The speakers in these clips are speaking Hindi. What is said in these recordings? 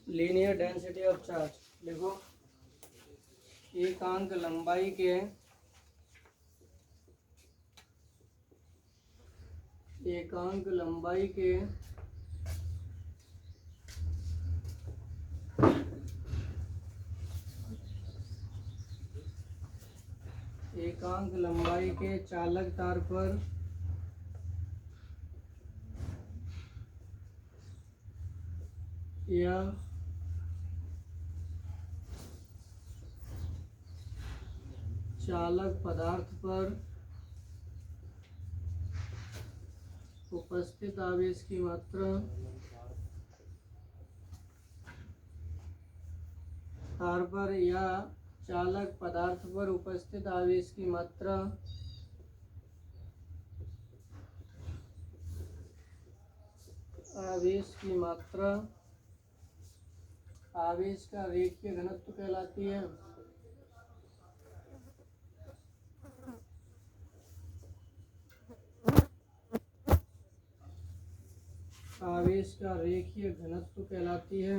लीनियर डेंसिटी ऑफ चार्ज देखो, एकांक लंबाई के एकांक लंबाई के एकांक लंबाई के चालक तार पर या चालक पदार्थ पर उपस्थित आवेश की मात्रा तार पर या चालक पदार्थ पर उपस्थित आवेश की मात्रा आवेश का रेखीय घनत्व कहलाती है। आवेश का रेखीय घनत्व कहलाती है।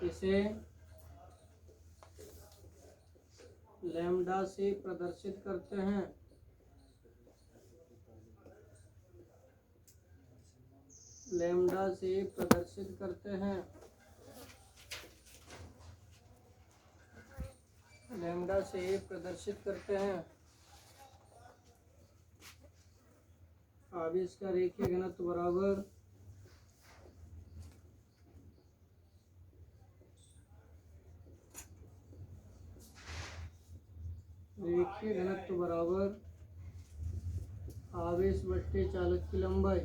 इसे लैम्ब्डा से प्रदर्शित करते हैं। लैम्ब्डा से प्रदर्शित करते हैं। लैम्ब्डा से प्रदर्शित करते हैं। आवेश का रेखीय घनत्व बराबर आवेश बट्टे चालक की लंबाई।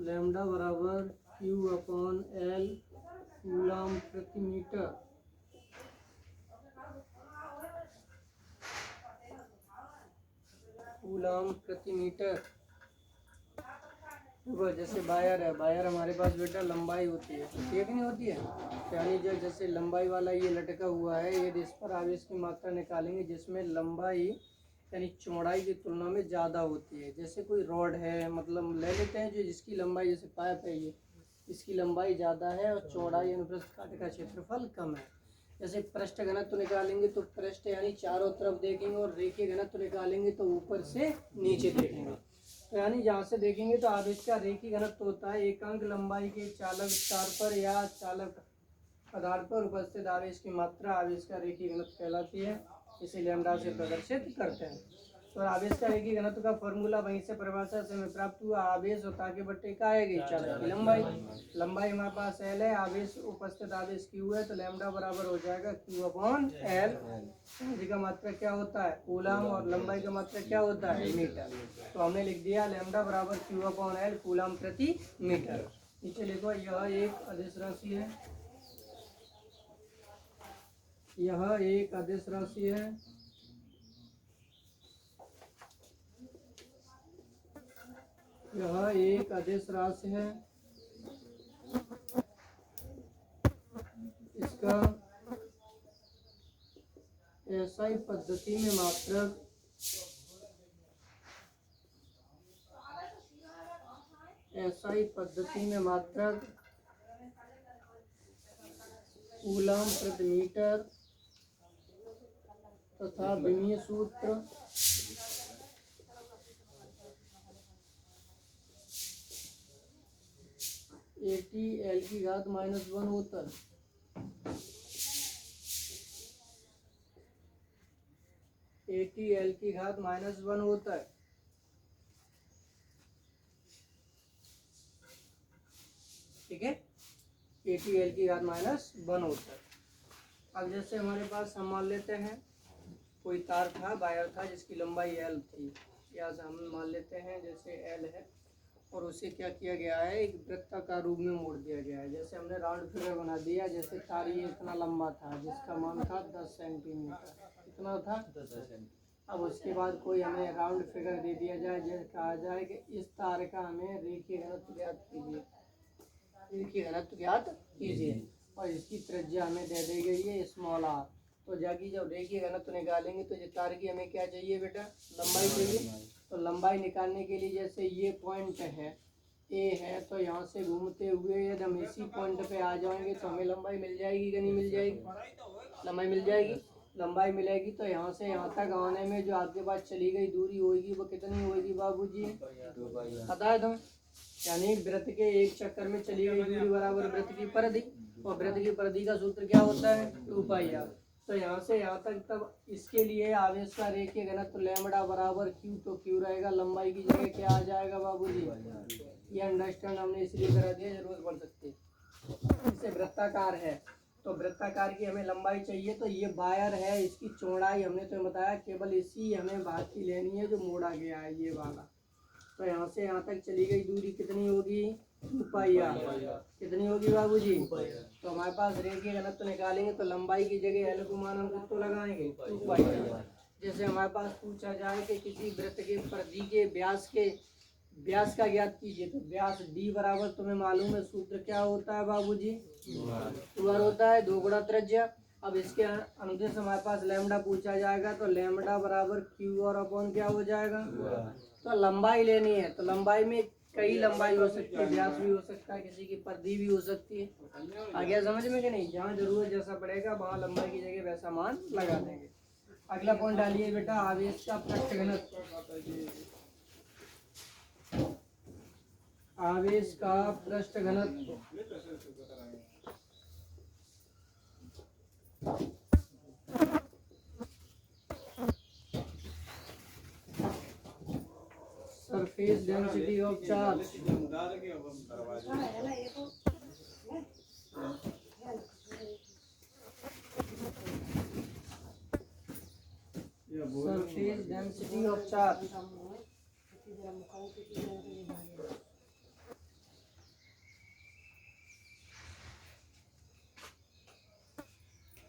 लैम्ब्डा बराबर Q/L कूलम प्रति मीटर। कूलम प्रति मीटर। देखो जैसे वायर है, वायर हमारे पास बेटा लंबाई होती है, ठीक नहीं होती है। यानी जो जैसे लंबाई वाला ये लटका हुआ है, यदि इस पर आवेश की मात्रा निकालेंगे जिसमें लंबाई यानी चौड़ाई की तुलना में ज़्यादा होती है। जैसे कोई रॉड है, मतलब ले लेते हैं जो जिसकी लंबाई, जैसे पाइप है ये, इसकी लंबाई ज़्यादा है और चौड़ाई अनुप्रस्थ काट का क्षेत्रफल कम है। जैसे पृष्ठ घनत्व निकालेंगे तो पृष्ठ यानी चारों तरफ देखेंगे, और रेखीय घनत्व निकालेंगे तो ऊपर से नीचे देखेंगे। तो यानी जहाँ से देखेंगे तो आवेश का रेखीय घनत्व होता है एकांक लंबाई के चालक तार पर या चालक पदार्थ पर उपस्थित आवेश की मात्रा आवेश का रेखीय घनत्व कहलाती है। इसे लैम्ब्डा से प्रदर्शित करते हैं। तो आवेश का रेखीय घनत्व का फॉर्मूला वहीं से परिभाषा से हमें प्राप्त हुआ। आवेश और ताकि बट्टे का आएगी चालक की लंबाई। लंबाई हमारे पास L है, आवेश उपस्थित आवेश Q है, तो लैम्ब्डा बराबर हो जाएगा Q/L। जी का मात्रा क्या होता है कूलम, और लंबाई का मात्रा क्या होता है मीटर। तो हमने लिख दिया लैम्ब्डा बराबर Q/L कूलम प्रति मीटर। नीचे लिखो यह एक अदिश राशि है। यह एक अदिश राशि है। यह एक अदिश राशि है। इसका एसआई पद्धति में मात्रक कूलम प्रति मीटर तथा विमीय सूत्र ATL की घात -1 होता है। ATL की घात -1 होता है। ठीक है, ATL की घात -1 होता है। अब जैसे हमारे पास हम मान लेते हैं कोई तार था, वायर था जिसकी लंबाई L थी, या हम मान लेते हैं जैसे L है, और उसे क्या किया गया है, एक वृत्ताकार रूप में मोड़ दिया गया है। जैसे हमने राउंड फिगर बना दिया, जैसे तार ये इतना लंबा था जिसका मान था 10 सेंटीमीटर, कितना था 10 सेंटीमीटर। अब उसके बाद कोई हमें राउंड फिगर दे दिया जाए, जैसे कहा जाए कि इस तार का हमें रेखीय घनत्व ज्ञात कीजिए, रेखीय घनत्व ज्ञात कीजिए, और इसकी त्रिज्या हमें दे दी गई है स्मॉल आर। तो जाके जब रेखीय घनत्व निकालेंगे तो ये तार की हमें क्या चाहिए बेटा, लंबाई चाहिए। तो लंबाई निकालने के लिए जैसे ये पॉइंट है ए है, तो यहाँ से घूमते हुए यदि हम इसी पॉइंट पे आ जाएंगे तो हमें लंबाई मिल जाएगी कि नहीं मिल जाएगी, लंबाई मिल जाएगी। लंबाई मिलेगी तो यहाँ से यहाँ तक आने में जो आपके पास चली गई दूरी होगी वो कितनी होगी बाबूजी, पता है तुम्हें, यानी वृत्त के एक चक्कर में चली गई दूरी बराबर वृत्त की परिधि, और वृत्त की परिधि का सूत्र क्या होता है, 2πr। तो यहाँ से यहाँ तक, तब इसके लिए आवेश का रेखीय घनत्व लैम्बडा बराबर क्यू, तो क्यू रहेगा, लंबाई की जगह क्या आ जाएगा बाबूजी, ये अंडरस्टैंड हमने इसलिए करा दिया, जरूर पढ़ सकते। इसे वृत्ताकार है तो वृत्ताकार की हमें लंबाई चाहिए, तो ये वायर है, इसकी चौड़ाई हमने तो बताया केवल इसी हमें भाग की लेनी है जो मोड़ा गया है ये वाला। तो यहाँ से यहाँ तक चली गई दूरी कितनी होगी, 2πr, कितनी होगी बाबूजी। तो हमारे पास रेखीय घनत्व निकालेंगे तो लंबाई की जगह एल को मान हम कितना लगाएंगे, 2πr। जैसे हमारे पास पूछा जाए कि किसी वृत्त के परिधि के व्यास का ज्ञात कीजिए, तो व्यास d बराबर तुम्हें मालूम है सूत्र क्या होता है बाबूजी, 2r होता है, 2 गुणा त्रिज्या। अब इसके अनुदेश हमारे पास लैम्बडा पूछा जाएगा, तो लैम्बडा बराबर क्यू और अपॉन क्या हो जाएगा। तो लंबाई लेनी है, तो लंबाई में कई लंबाई हो सकती है, व्यास भी हो सकता है, किसी की परिधि भी हो सकती है। आ गया समझ में कि नहीं, जहाँ जरूरत जैसा पड़ेगा वहाँ लंबाई की जगह वैसा मान लगा देंगे। अगला पॉइंट डालिए बेटा, आवेश का पृष्ठ घनत्व, आवेश का पृष्ठ घनत्व। Surface density of charge, surface density of charge.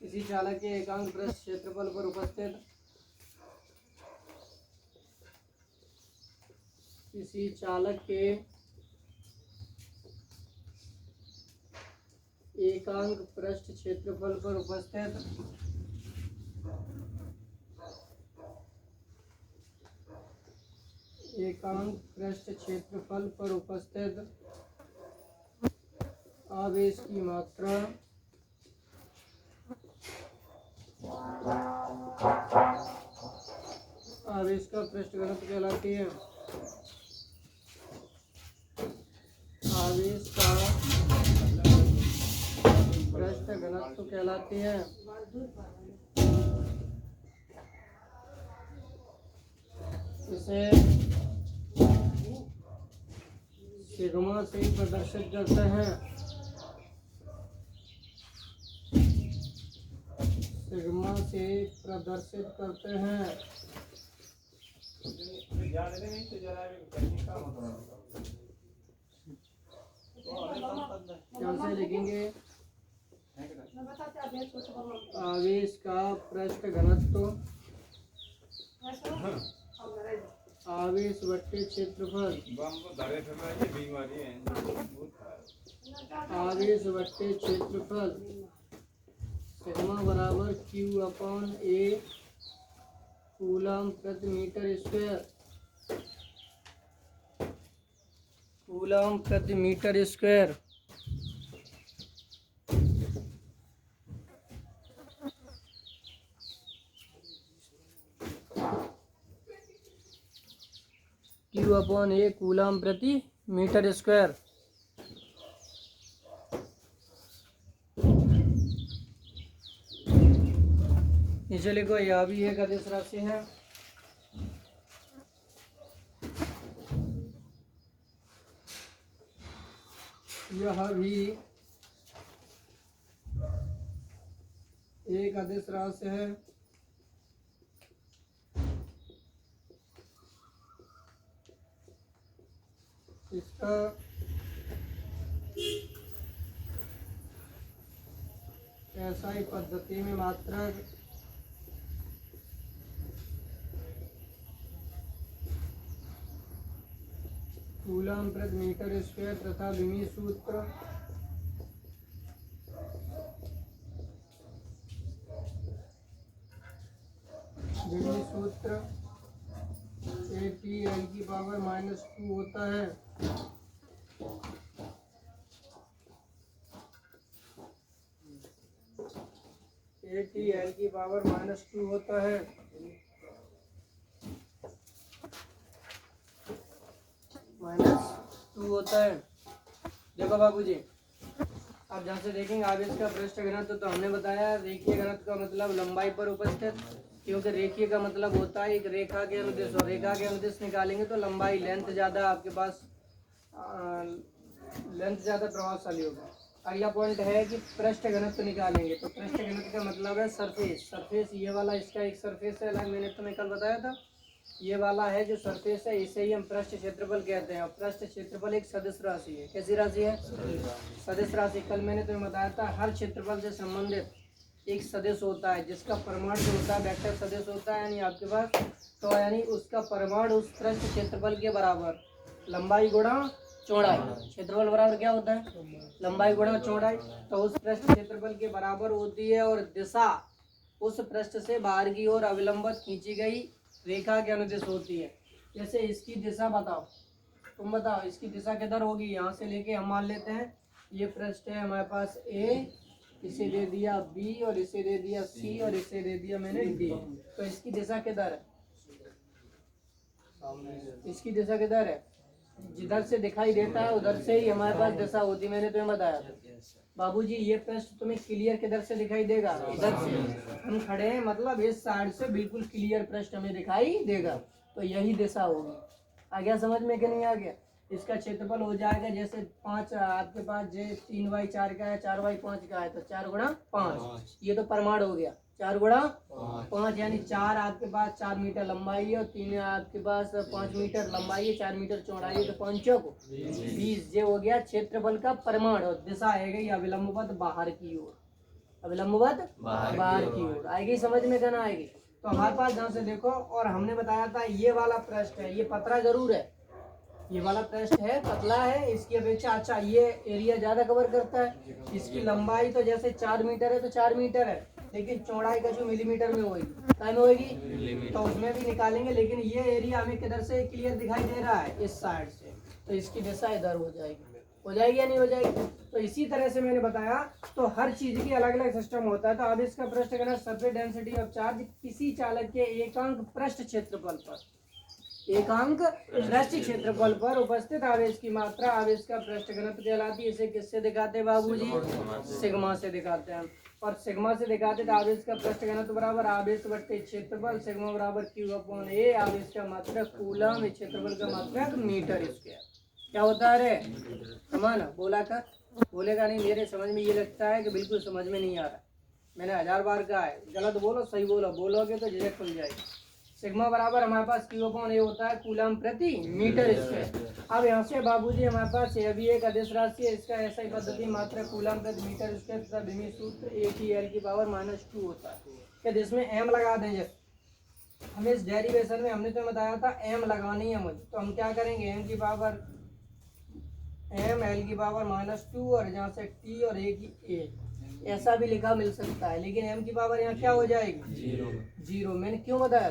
किसी चालक के एकांक पृष्ठ क्षेत्रफल पर उपस्थित, किसी चालक के एकांक पृष्ठ क्षेत्रफल पर उपस्थित एकांक पृष्ठ क्षेत्रफल पर उपस्थित आवेश की मात्रा आवेश का पृष्ठ घनत्व कहलाती है, आवेश का पृष्ठ घनत्व कहलाती है। इसे सिग्मा से प्रदर्शित करते हैं, सिग्मा से प्रदर्शित करते हैं। कैसे लिखेंगे, आवेश का पृष्ठ घनत्व आवेश बट्टे क्षेत्रफल, आवेश बट्टे क्षेत्रफल सिग्मा बराबर क्यू अपॉन ए कूलम प्रति मीटर स्क्वायर, कूलम प्रति मीटर स्क्वायर। क्यू अपॉन ए कूलम प्रति मीटर स्क्वायर। नीचे लिखो, यह भी एक अदिश राशि है, यह भी एक अदिश राशि है। इसका SI पद्धति में मात्रक कूलम प्रति मीटर स्क्वायर तथा विमी सूत्र ATL की पावर -2 होता है। ATL की पावर -2 होता है। -2 होता है। देखो बाबूजी, आप जहाँ से देखेंगे आवेश का पृष्ठ घनत्व, तो हमने बताया रेखीय घनत्व का मतलब लंबाई पर उपस्थित, क्योंकि रेखीय का मतलब होता है एक रेखा के अनुदिश, और रेखा के अनुदिश निकालेंगे तो लंबाई लेंथ ज़्यादा आपके पास लेंथ ज़्यादा प्रभावशाली होगा। अगला पॉइंट है कि पृष्ठ घनत्व निकालेंगे, तो पृष्ठ घनत्व का मतलब है सरफेस। सरफेस ये वाला इसका एक सरफेस है, अलग मैंने तुम्हें कल बताया था। ये वाला है जो सरफेस है, इसे ही हम पृष्ठ क्षेत्रफल कहते हैं। और पृष्ठ क्षेत्रफल एक सदिश राशि है। कैसी राशि है? सदिश राशि। कल मैंने तुम्हें बताया था हर क्षेत्रफल से संबंधित एक सदिश होता है, जिसका परिमाण जो होता है वेक्टर सदिश होता है, यानी आपके पास, तो यानी उसका परिमाण उस पृष्ठ क्षेत्रफल के बराबर, लंबाई गुणा चौड़ाई। क्षेत्रफल बराबर क्या होता है? लंबाई गुणा चौड़ाई। तो उस पृष्ठ क्षेत्रफल के बराबर होती है, और दिशा उस पृष्ठ से बाहर की ओर अविलंबित खींची गई रेखा के अनुदिश होती है। जैसे इसकी दिशा बताओ, तुम बताओ इसकी दिशा किधर होगी? यहाँ से लेके हम मान लेते हैं ये पृष्ठ है हमारे पास A, इसे दे दिया B, और इसे दे दिया C, और इसे दे दिया मैंने D। तो इसकी दिशा किधर है? इसकी दिशा किधर है? जिधर से दिखाई देता है उधर से ही हमारे पास दिशा होती है। मैंने तुम्हें बताया था बाबूजी, ये पृष्ठ तुम्हें क्लियर किधर से दिखाई देगा? इधर से। हम खड़े हैं मतलब इस साइड से बिल्कुल क्लियर पृष्ठ हमें दिखाई देगा, तो यही दिशा होगी। आ गया समझ में कि नहीं आ गया? इसका क्षेत्रफल हो जाएगा, जैसे 5 आपके पास जो 3/4 का है, 4/5 का है, तो 4 गुणा 5, ये तो परिमाण हो गया। 4 गुणा 5 यानी 4 आपके पास 4 मीटर लंबाई है, और 3 आपके पास 5 मीटर लंबाई है, 4 मीटर चौड़ाई है, तो 5 चौक 20। ये हो गया क्षेत्रफल का परिमाण। और दिशा है गई अविलंबवत बाहर की ओर, अविलंबवत बाहर की ओर। आएगी समझ में? कहना आएगी। तो हमारे पास ध्यान से देखो, और हमने बताया था ये वाला पृष्ठ है, ये पतला जरूर है, ये वाला पृष्ठ है पतला है इसकी अपेक्षा। अच्छा, ये एरिया ज्यादा कवर करता है। इसकी लंबाई तो जैसे 4 मीटर है तो 4 मीटर है, लेकिन चौड़ाई का जो मिलीमीटर में होगी, टाइम होगी, तो उसमें भी निकालेंगे। लेकिन ये एरिया हमें किधर से क्लियर दिखाई दे रहा है? इस साइड से, तो इसकी दिशा इधर हो जाएगी। हो जाएगी या नहीं हो जाएगी? तो इसी तरह से मैंने बताया, तो हर चीज की अलग अलग सिस्टम होता है। तो अब इसका पृष्ठ घनत्व, सरफेस डेंसिटी ऑफ चार्ज, किसी चालक के एकांक पृष्ठ क्षेत्रफल पर, एकांक पृष्ठ क्षेत्रफल पर उपस्थित आवेश की मात्रा आवेश का पृष्ठ घनत्व कहलाती है। इसे किससे दिखाते हैं बाबूजी? सिग्मा से दिखाते हैं। और सिग्मा से दिखाते हैं आवेश का पृष्ठ घनत्व बराबर आवेश बट्टे क्षेत्रफल, सिग्मा बराबर Q/A। आवेश का मात्रक कूलम, क्षेत्रफल का मात्रक मीटर स्क्वायर। क्या होता है रे? समान बोला कर, बोलेगा नहीं। मेरे समझ में ये लगता है कि बिल्कुल समझ में नहीं आ रहा। मैंने 1000 बार कहा है, गलत बोलो सही बोलो, बोलोगे तो झिझक खुल जाएगी। सिग्मा बराबर हमारे पास Q/A होता है कूलम प्रति मीटर स्क्वायर। अब यहाँ से बाबूजी हमारे पास यह भी एक अदिश राशि है, इसका SI पद्धति मात्रक कूलम प्रति मीटर स्क्वायर तथा विमी सूत्र ATL की पावर -2 होता है। क्या जिसमें M लगा दें? जैसे हमें इस डेरिवेशन में हमने तो बताया था M लगानी है मुझे, तो हम क्या करेंगे? M की पावर M, L की पावर -2, और यहाँ से T और A की A, ऐसा भी लिखा मिल सकता है। लेकिन M की पावर यहाँ क्या हो जाएगी? 0। मैंने क्यों बताया?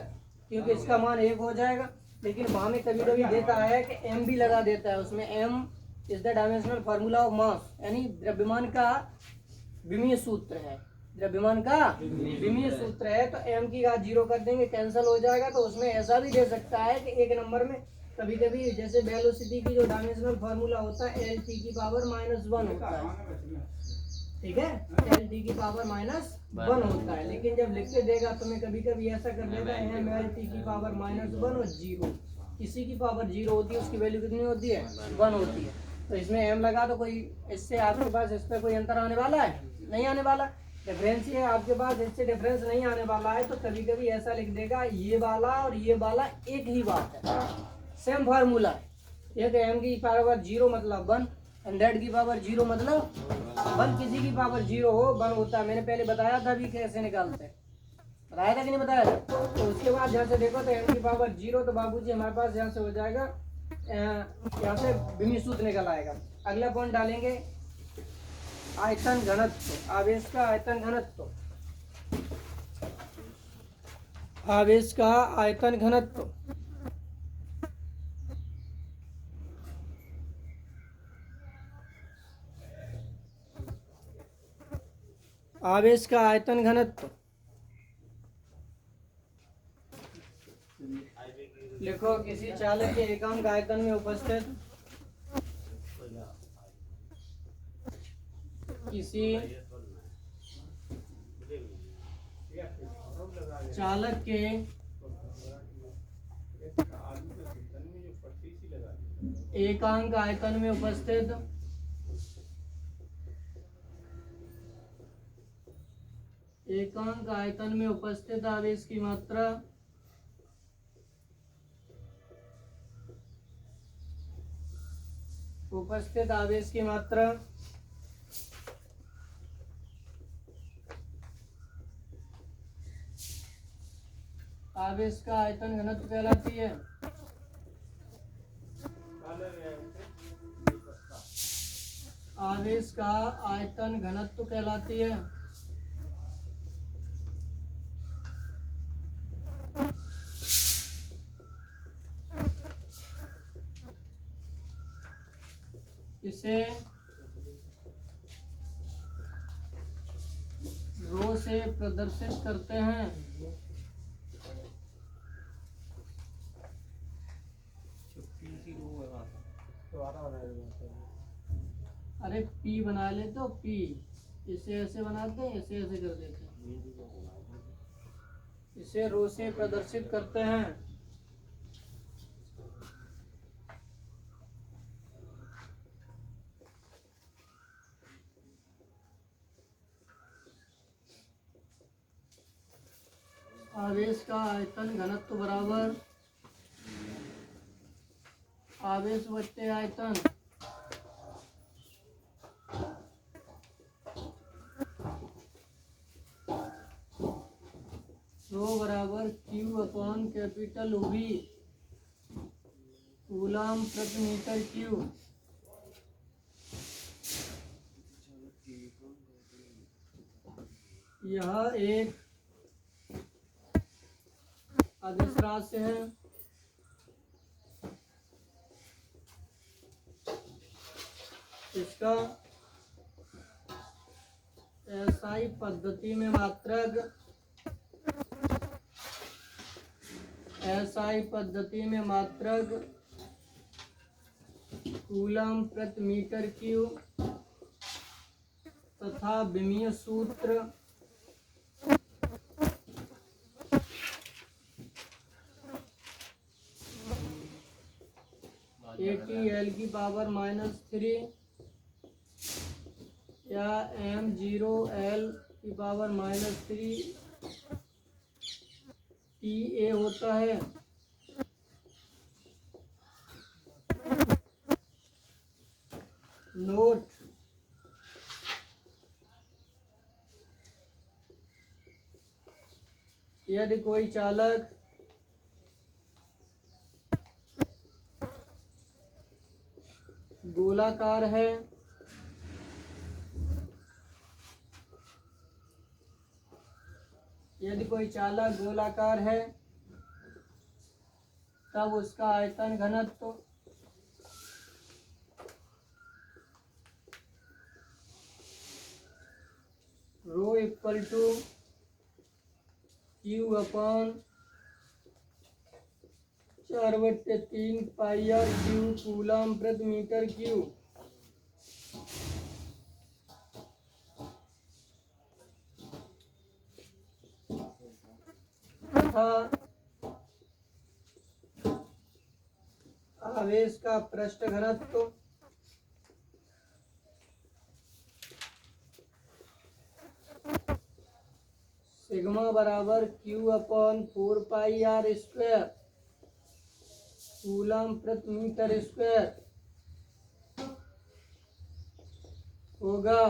क्योंकि इसका मान 1 हो जाएगा। लेकिन वहाँ में कभी कभी देता है कि M भी लगा देता है, उसमें M is the dimensional formula of mass, यानी द्रव्यमान का विमीय सूत्र है। द्रव्यमान का विमीय सूत्र है, तो M की घात 0 कर देंगे, कैंसिल हो जाएगा। तो उसमें ऐसा भी दे सकता है कि एक नंबर में कभी कभी जैसे वेलोसिटी की जो डायमेंशनल फार्मूला होता है LT की पावर -1 होता है, ठीक है? LT की पावर -1 होता है। लेकिन जब लिख के देगा तुम्हें कभी कभी ऐसा कर देगा LT की पावर -1 और 0, किसी की पावर 0 होती है, उसकी वैल्यू कितनी होती है? 1 होती है। तो इसमें M लगा तो कोई इससे आपके पास इस पर कोई अंतर आने वाला है? नहीं आने वाला। डिफरेंस ही है आपके पास, इससे डिफरेंस नहीं आने वाला है। तो कभी कभी ऐसा लिख देगा ये वाला और ये वाला एक ही बात है, सेम फार्मूला है, एक m की पावर 0 मतलब 1, 100 की पावर 0 मतलब 1, किसी की पावर 0 हो 1 होता है। मैंने पहले बताया था भी कैसे निकालते हैं, बताया था कि नहीं बताया था। तो उसके बाद यहाँ से देखो तो m की पावर 0, तो बाबूजी हमारे पास यहाँ से हो जाएगा, यहाँ से बिमी सूत्र निकल आएगा। अगला पॉइंट डालेंगे, आयतन घनत्व, आवेश का आयतन घनत्व, आवेश का आयतन घनत्व। आवेश का आयतन घनत्व लिखो, किसी चालक के एकांक आयतन में उपस्थित, किसी चालक के एकांक आयतन में उपस्थित एकांक आयतन में उपस्थित आवेश की मात्रा उपस्थित आवेश की मात्रा आवेश का आयतन घनत्व कहलाती है। आवेश का आयतन घनत्व कहलाती है। इसे रो से प्रदर्शित करते हैं। अरे पी बना ले तो पी, इसे ऐसे बनाते हैं, इसे ऐसे कर देते हैं, इसे रो से प्रदर्शित करते हैं। आवेश का आयतन घनत्व बराबर आवेश बट्टे आयतन। रो बराबर Q upon capital V, coulomb प्रति मीटर क्यूब। यह एक अदिश राशि है। इसका एसआई पद्धति में मात्रक, एसआई पद्धति में मात्रक कूलम प्रति मीटर क्यूब तथा विमीय सूत्र ATL की पावर -3 या M0L की पावर -3 TA होता है। नोट, यदि कोई चालक गोलाकार है, यदि कोई चालक गोलाकार है तब उसका आयतन घनत्व rho equal to Q upon 4/3 pi R Q coulomb प्रति मीटर क्यूब। तथा आवेश का पृष्ठ घनत्व सिग्मा बराबर Q upon 4 pi R square. Coulomb प्रति मीटर स्क्वायर होगा